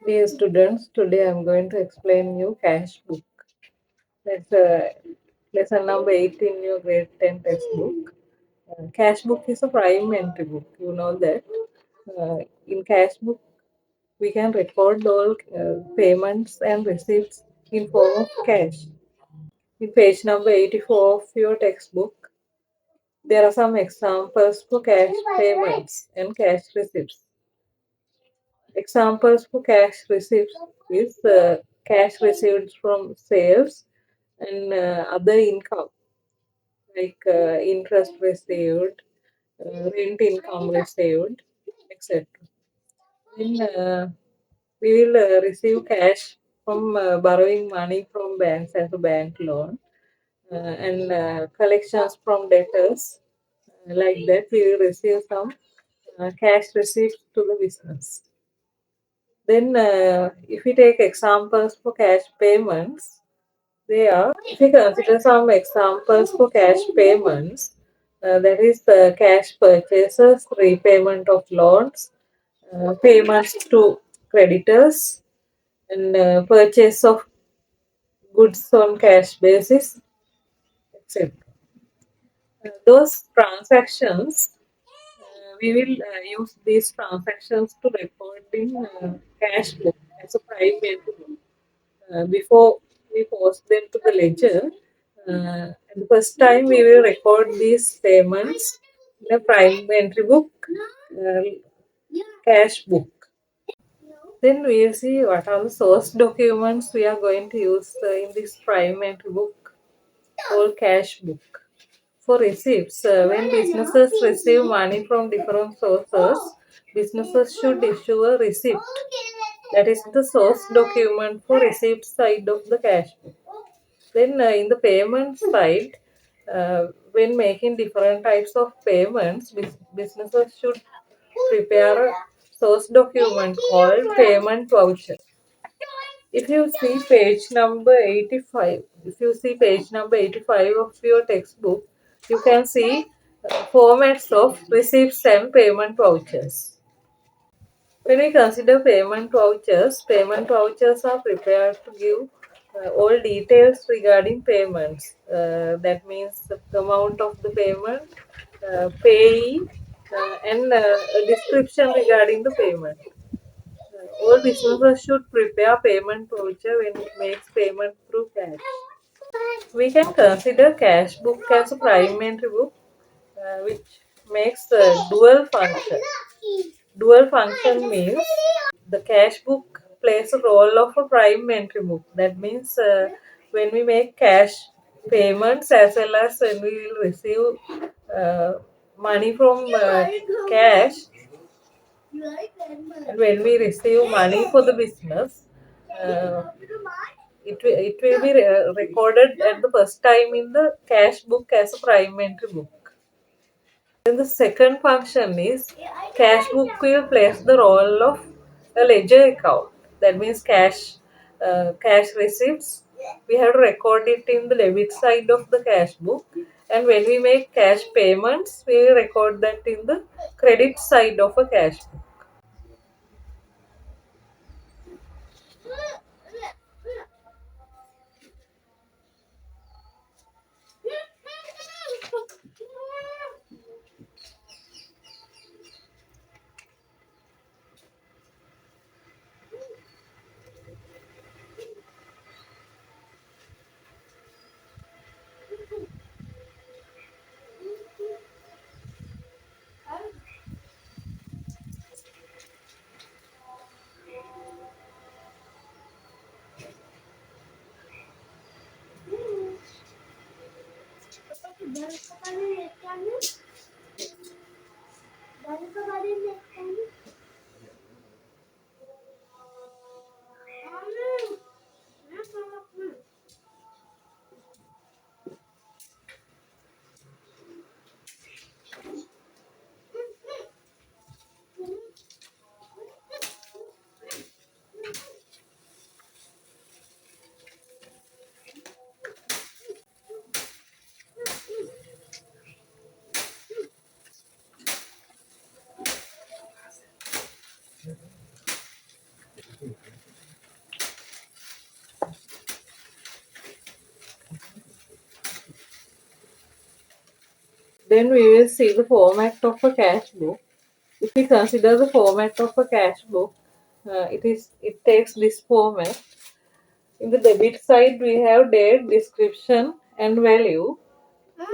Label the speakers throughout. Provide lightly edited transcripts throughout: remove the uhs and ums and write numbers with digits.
Speaker 1: Dear students, today I'm going to explain you cash book. That's lesson number 8 in your grade 10 textbook. Cash book is a prime entry book. You know that. In cash book, we can record all payments and receipts in form of cash. In page number 84 of your textbook, there are some examples for cash payments and cash receipts. Examples for cash receipts is cash received from sales and other income like interest received, rent income received, etc. Then we will receive cash from borrowing money from banks as a bank loan and collections from debtors. Like that, we will receive some cash receipts to the business. Then, if we take examples for cash payments, if we consider some examples for cash payments, that is cash purchases, repayment of loans, payments to creditors, and purchase of goods on cash basis, etc. Those transactions, we will use these transactions to record in cash book as a private book. Before we post them to the ledger. And the first time we will record these payments in a prime entry book, uh, cash book. Then we will see what are the source documents we are going to use in this prime entry book or cash book. For receipts, when businesses receive money from different sources, businesses should issue a receipt. That is the source document for receipt side of the cash book. Then in the payment side, when making different types of payments, businesses should prepare a source document called payment voucher. If you see page number 85 of your textbook, you can see formats of receipts and payment vouchers. When we consider payment vouchers are prepared to give all details regarding payments. That means the amount of the payment, payee, and a description regarding the payment. All businesses should prepare payment voucher when it makes payment through cash. We can consider cash book as a primary book, which makes a dual function. Dual function means the cash book plays a role of a prime entry book. That means when we make cash payments as well as when we will receive money from cash, and when we receive money for the business, uh, it will be recorded at the first time in the cash book as a prime entry book. Then the second function is cash book will place the role of a ledger account. That means cash receipts. We have to record it in the debit side of the cash book, and when we make cash payments, we will record that in the credit side of a cash book. Then we will see the format of a cash book. If we consider the format of a cash book, it takes this format. In the debit side, we have date, description, and value.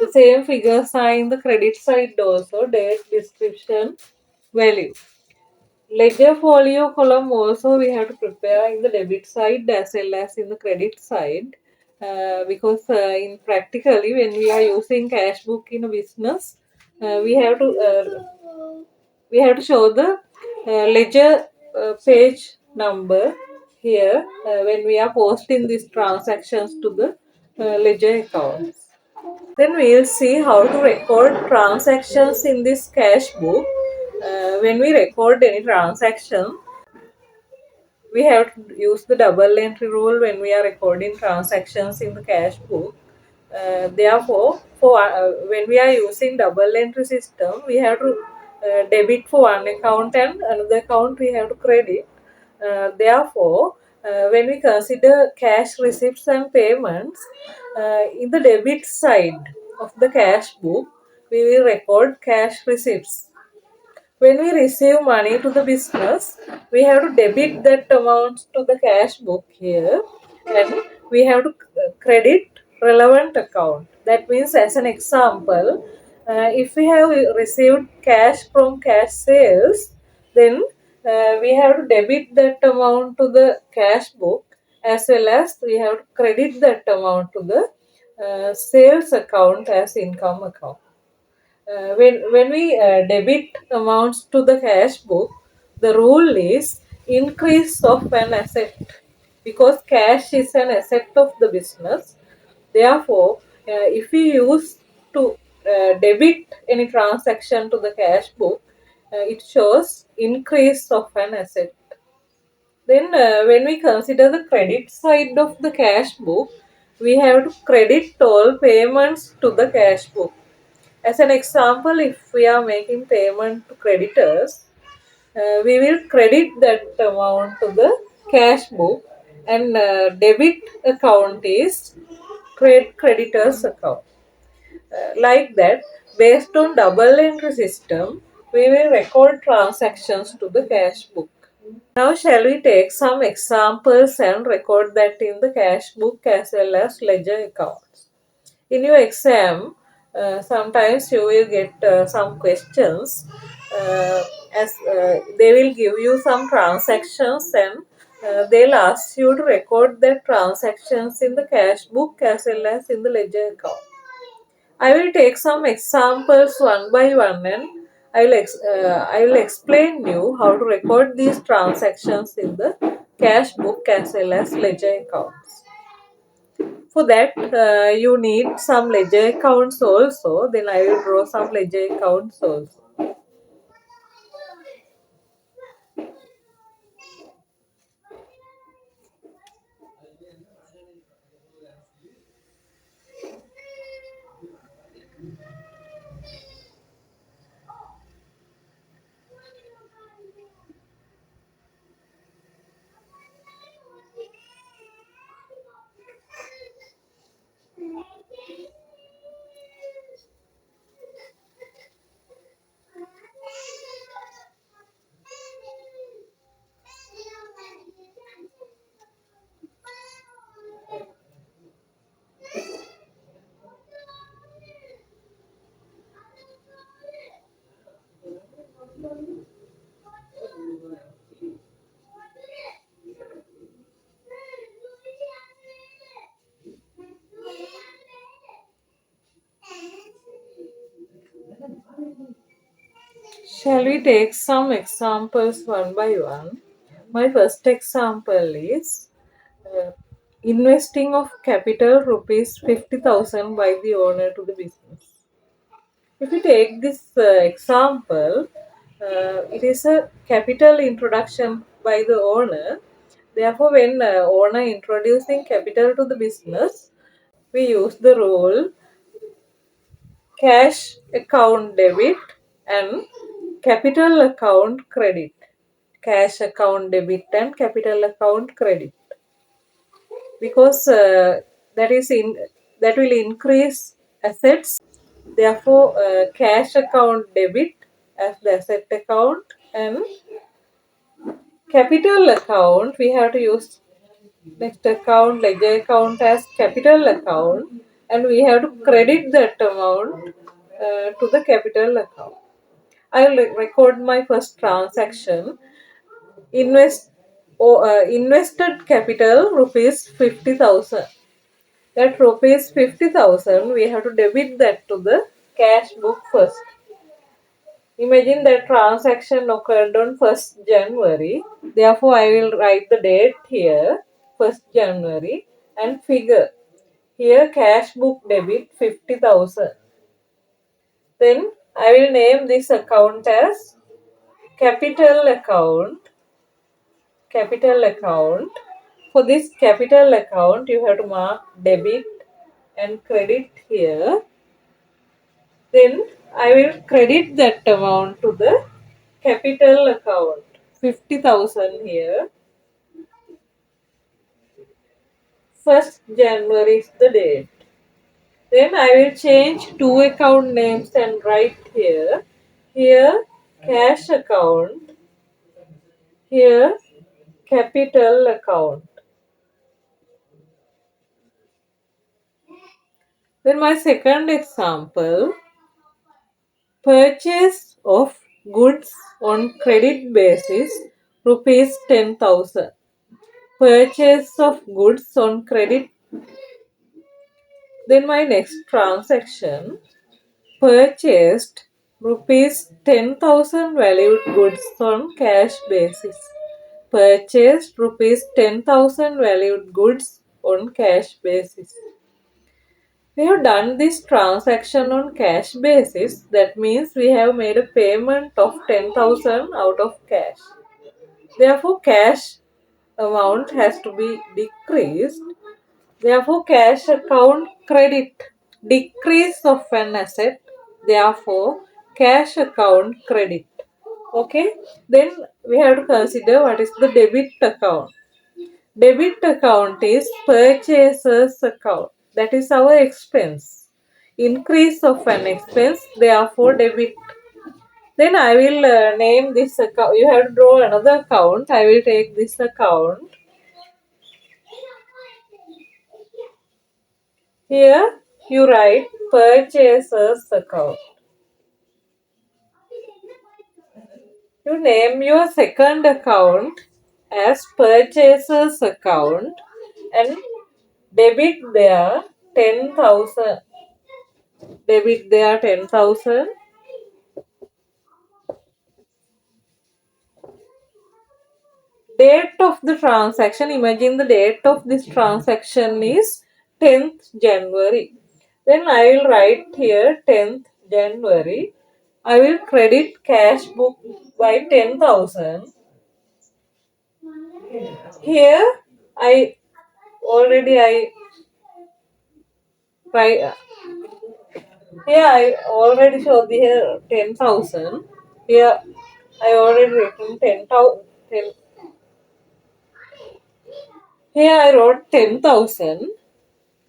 Speaker 1: The same figures are in the credit side also, date, description, value. Ledger folio column also we have to prepare in the debit side as well as in the credit side, because in practically when we are using cash book in a business, we have to show the ledger page number here when we are posting these transactions to the ledger accounts. Then we will see how to record transactions in this cash book. When we record any transaction, we have to use the double entry rule when we are recording transactions in the cash book. Therefore, when we are using double entry system, we have to debit for one account and another account we have to credit. Therefore, when we consider cash receipts and payments, in the debit side of the cash book, we will record cash receipts. When we receive money to the business, we have to debit that amount to the cash book here, and we have to credit relevant account. That means, as an example, if we have received cash from cash sales, then we have to debit that amount to the cash book, as well as we have to credit that amount to the sales account as income account. When we debit amounts to the cash book, the rule is increase of an asset, because cash is an asset of the business. Therefore, if we use to debit any transaction to the cash book, it shows increase of an asset. Then, when we consider the credit side of the cash book, we have to credit all payments to the cash book. As an example, if we are making payment to creditors, we will credit that amount to the cash book, and debit account is creditors account. Like that, based on double entry system, we will record transactions to the cash book. Now, shall we take some examples and record that in the cash book as well as ledger accounts? In your exam, sometimes you will get some questions, as they will give you some transactions, and they'll ask you to record the transactions in the cash book as well as in the ledger account. I will take some examples one by one, and I will explain you how to record these transactions in the cash book as well as ledger accounts. For that, you need some ledger accounts also. Then I will draw some ledger accounts also. Shall we take some examples one by one? My first example is uh, investing of capital rupees 50,000 by the owner to the business. If we take this example, it is a capital introduction by the owner. Therefore, when owner introducing capital to the business, we use the rule cash account debit and capital account credit. Cash account debit and capital account credit, because that will increase assets Therefore, cash account debit as the asset account, and capital account we have to use next account, ledger account as capital account, and we have to credit that amount to the capital account. I will record my first transaction. Invested capital rupees 50,000. That rupees 50,000 we have to debit that to the cash book first. Imagine that transaction occurred on 1st January. Therefore, I will write the date here, 1st January, and figure. Here, cash book debit 50,000. Then, I will name this account as capital account. Capital account. For this capital account, you have to mark debit and credit here. Then, I will credit that amount to the capital account. 50,000 here. 1st January is the date. Then I will change two account names and write here. Here cash account. Here capital account. Then my second example, purchase of goods on credit basis rupees 10,000. Purchase of goods on credit. Then my next transaction, purchased rupees 10,000 valued goods on cash basis. Purchased rupees 10,000 valued goods on cash basis. We have done this transaction on cash basis. That means we have made a payment of 10,000 out of cash. Therefore, cash amount has to be decreased. Therefore, cash account credit, decrease of an asset. Therefore, cash account credit. Okay. Then we have to consider what is the debit account. Debit account is purchaser's account. That is our expense. Increase of an expense. Therefore, debit. Then I will name this account. You have to draw another account. I will take this account. Here you write purchaser's account. You name your second account as purchaser's account and debit there 10,000. Debit there 10,000. Date of the transaction. Imagine the date of this transaction is 10th January. Then I will write here 10th January. I will credit cash book by 10,000. Here I I write. Here I already showed the here 10,000. Here I already written 10,000. Here I wrote 10,000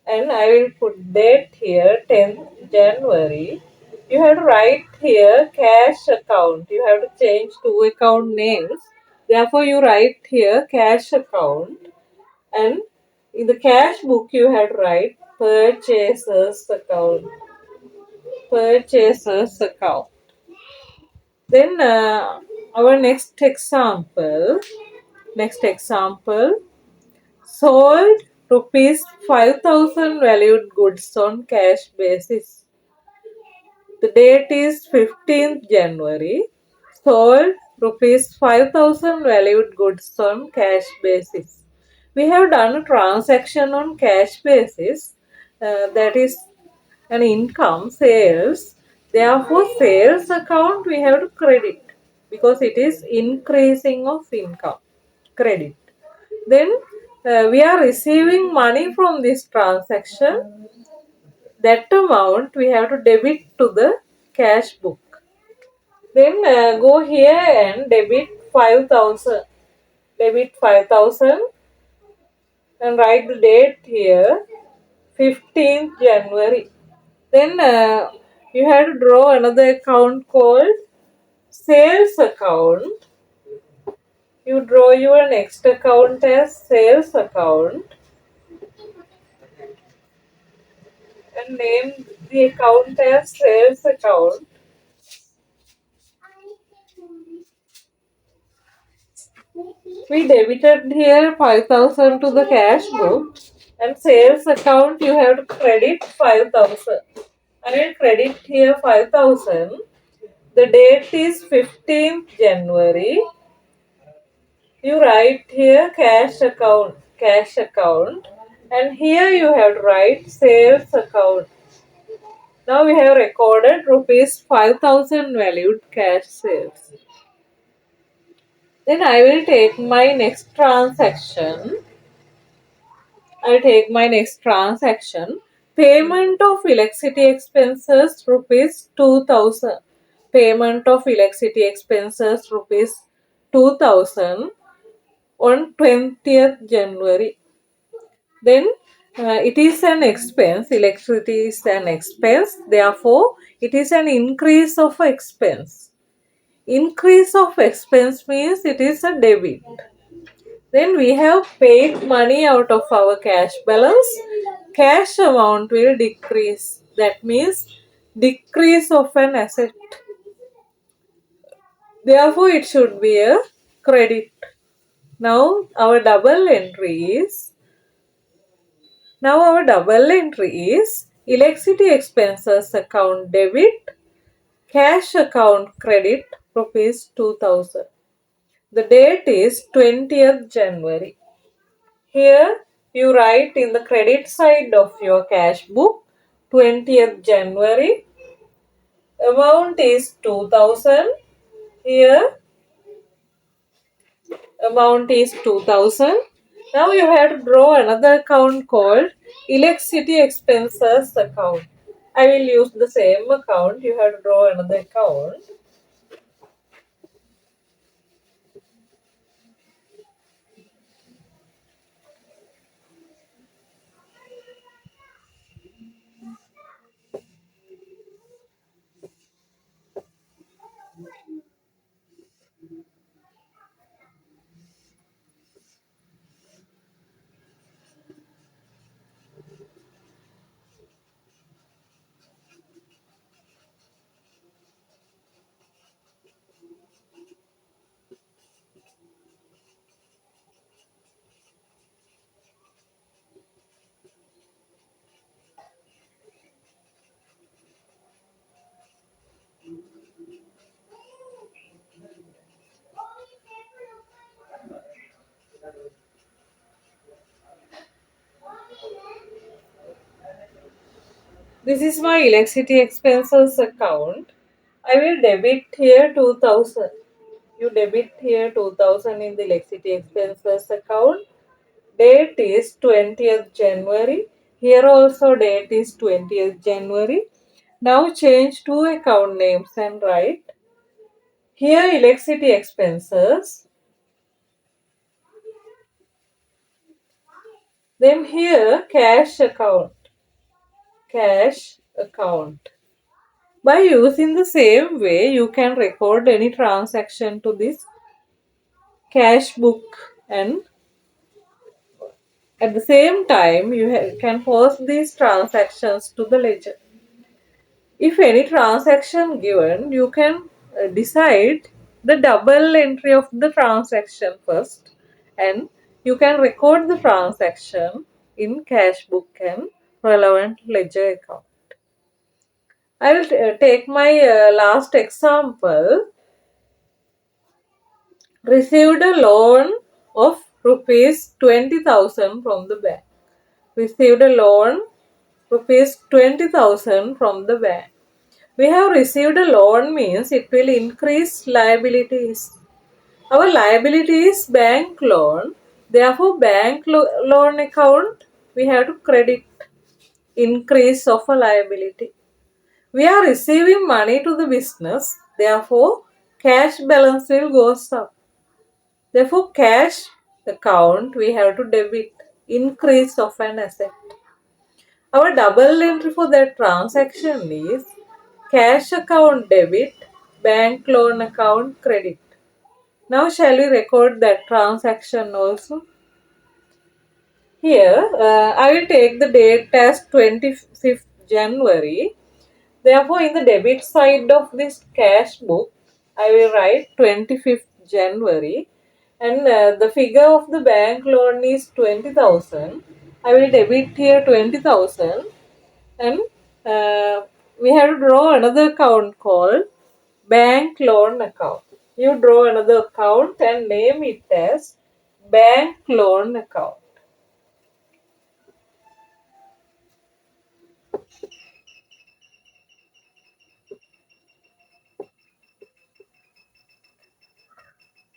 Speaker 1: and I will put date here 10th January. You have to write here cash account. You have to change two account names. Therefore, you write here cash account, and in the cash book you have to write purchasers account. Purchasers account. Then our next example, sold rupees 5,000 valued goods on cash basis. The date is 15th January. Sold rupees 5,000 valued goods on cash basis. We have done a transaction on cash basis, that is an income, sales. Therefore, sales account we have to credit because it is increasing of income. Credit. Then we are receiving money from this transaction. That amount we have to debit to the cash book. Then go here and debit 5,000. Debit 5,000 and write the date here 15th January. Then You have to draw another account called sales account. You draw your next account as sales account and name the account as sales account. We debited here 5,000 to the cash book, and sales account you have to credit 5,000. I will credit here 5,000. The date is 15th January. You write here cash account, and here you have to write sales account. Now we have recorded rupees 5,000 valued cash sales. Then I will take my next transaction. Payment of electricity expenses rupees 2,000. Payment of electricity expenses rupees 2,000 on 20th January. Then it is an expense. Electricity is an expense. Therefore, it is an increase of expense. Increase of expense means it is a debit. Then we have paid money out of our cash balance. Cash amount will decrease. That means decrease of an asset. Therefore, it should be a credit. Now our double entry is electricity expenses account debit, cash account credit rupees 2,000. The date is 20th January. Here you write in the credit side of your cash book 20th January. Amount is 2,000. Here amount is 2,000. Now you have to draw another account called electricity expenses account. I will use the same account. You have to draw another account. This is my electricity expenses account. I will debit here 2,000. You debit here 2,000 in the electricity expenses account. Date is 20th January. Here also date is 20th January. Now change two account names and write here electricity expenses. Then here cash account. Cash account. By using the same way, you can record any transaction to this cash book, and at the same time you can post these transactions to the ledger. If any transaction given, you can decide the double entry of the transaction first, and you can record the transaction in cash book and relevant ledger account. I will take my last example. Received a loan of rupees 20,000 from the bank. Received a loan rupees 20,000 from the bank. We have received a loan means it will increase liabilities. Our liability is bank loan. Therefore, bank loan account we have to credit increase of a liability. We are receiving money to the business. Therefore, cash balance will go up. Therefore, cash account we have to debit increase of an asset. Our double entry for that transaction is Cash account debit, bank loan account credit. Now shall we record that transaction also? Here, I will take the date as 25th January. Therefore, in the debit side of this cash book, I will write 25th January, and the figure of the bank loan is 20,000. I will debit here 20,000, and uh, we have to draw another account called bank loan account. You draw another account and name it as bank loan account.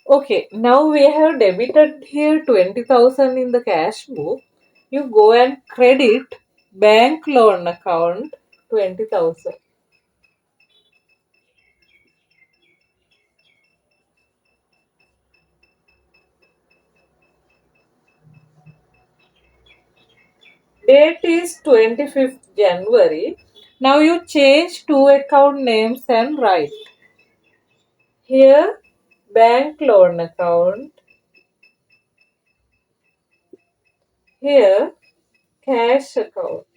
Speaker 1: Okay, now we have debited here 20,000 in the cash book. You go and credit bank loan account 20,000. Date is 25th January. Now you change two account names and write here bank loan account, here cash account.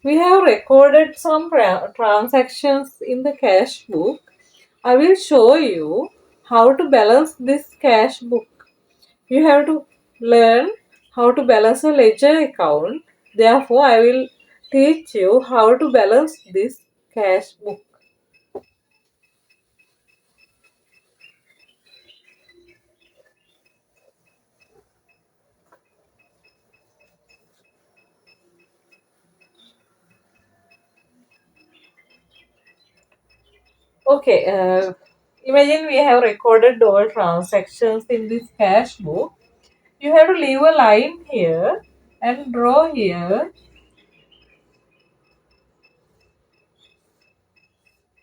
Speaker 1: We have recorded some transactions in the cash book. I will show you how to balance this cash book. You have to learn how to balance a ledger account. Therefore, I will teach you how to balance this cash book. Okay, imagine we have recorded all transactions in this cash book. You have to leave a line here and draw here.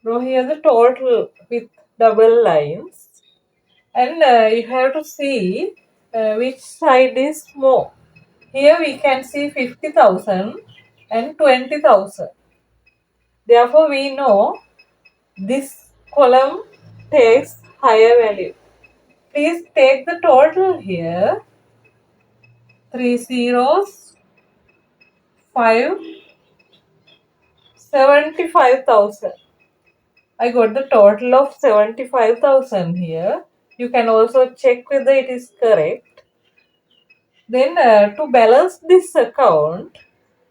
Speaker 1: Draw here the total with double lines, and you have to see which side is more. Here we can see 50,000 and 20,000. Therefore, we know this column takes higher value. Please take the total here. Three zeros, 5, 75,000. I got the total of 75,000 here. You can also check whether it is correct. Then to balance this account,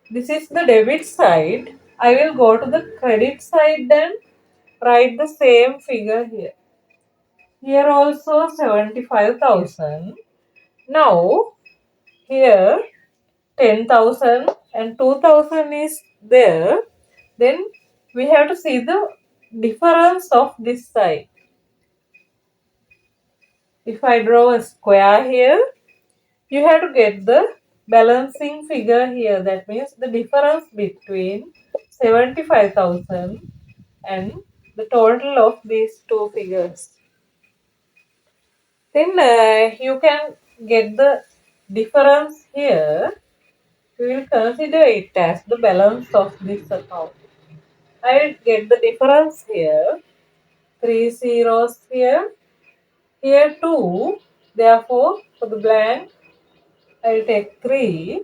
Speaker 1: this is the debit side. I will go to the credit side and write the same figure here. Here also 75,000. Now here 10,000 and 2,000 is there. Then we have to see the difference of this side. If I draw a square here, you have to get the balancing figure here. That means the difference between 75,000 and the total of these two figures. Then you can get the difference here. We will consider it as the balance of this account. I will get the difference here. Three zeros here. Here 2. Therefore, for the blank, I will take 3.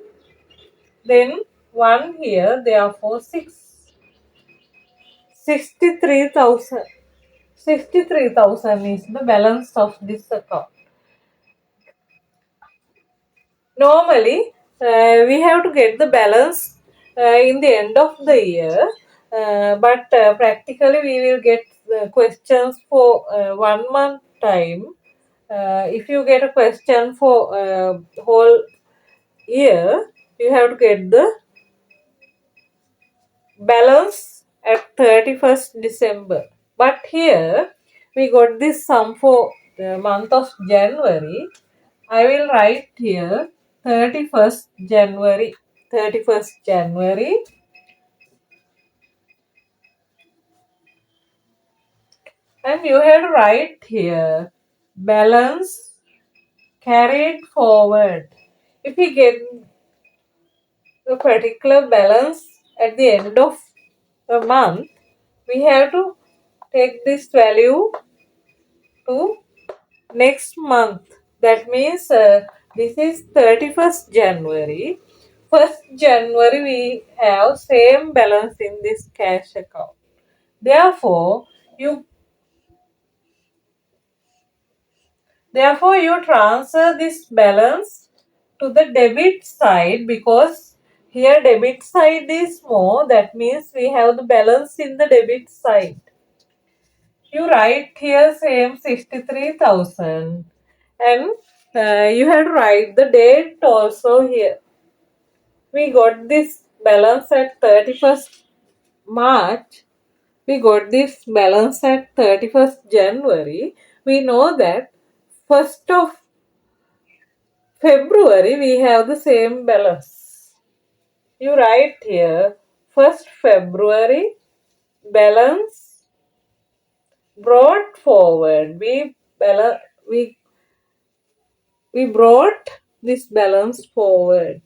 Speaker 1: Then 1 here. Therefore, 6. 63,000. 63,000 is the balance of this account. Normally, we have to get the balance in the end of the year, but practically we will get questions for 1 month time. If you get a question for whole year, you have to get the balance at 31st December. But here we got this sum for the month of January. I will write here 31st January. 31st January. And you have to write here balance carried forward. If we get a particular balance at the end of a month, we have to take this value to next month. That means this is 31st January. 1st January we have same balance in this cash account. Therefore, you you transfer this balance to the debit side, because here debit side is more. That means we have the balance in the debit side. You write here same 63,000, and you have to write the date also here. We got this balance at 31st March. We got this balance at 31st January. We know that 1st of February we have the same balance. You write here 1st February balance brought forward. We we brought this balance forward.